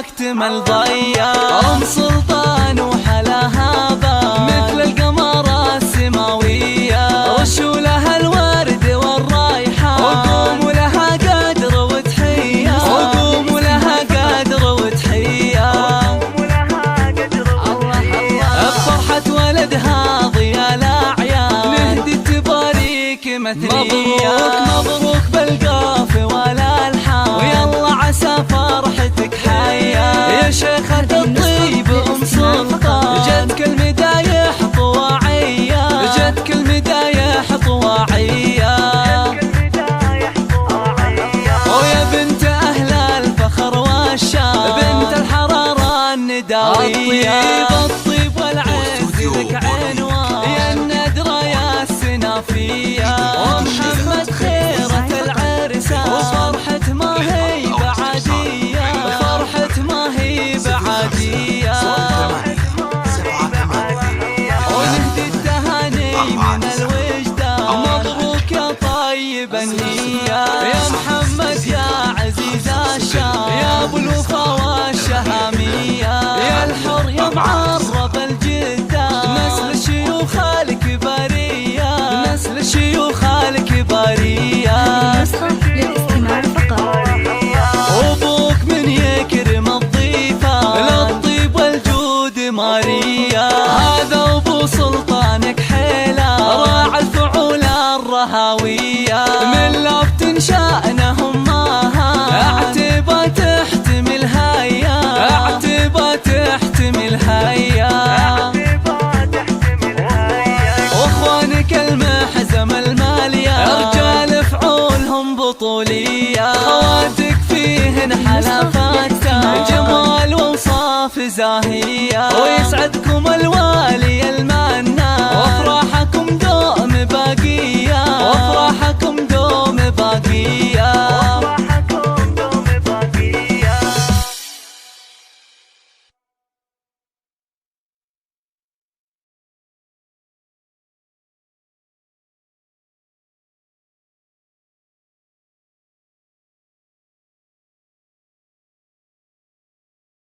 اكتمل ضيا. ام سلطان وحلاها بان مثل القمر السماوية، رشوا لها الورد والريحان وقوموا لها قدر وتحية، وقوموا لها قدر وتحية. بفرحة ولدها ضيا الأعيان نهدي تباريك مثنية. مبروك بالقاف والألحان ويلا عسى فرحتك حيا. يا شيخة الطيب أم سلطان جتك المدايح طواعية، جتك المدايح طواعية. ويا بنت أهل الفخر والشان بنت الحرارة النداوية. الطيب والعز لك عنوان يا الندرة يا السنافية. ومحمد خيرة العرسان وفرحة ما هي بعادية، فرحة ما هي بعادية. ونهدي التهاني من الوجدان مبروك يا طيب النية. يا محمد يا عزيز الشام يا ابو الوفا والشهامية. يا الحر يا معرب الجدان نسل شيوخ الكبارية، نسل شيوخ الكبارية. للاستماع فقط. وابوك من يكرم الضيفة للطيب والجود ماريا. هذا ابو سلطانك حيلة راعى الفعول الرهاوية. من لفت شأنهم ماها اعتبى تحتمل هيا، اعتبى تحتمل هيا. واخوانك المحزم المالية رجال فعولهم بطولية. خواتك فيهن حلفات جمال وصاف زاهية. ويسعدكم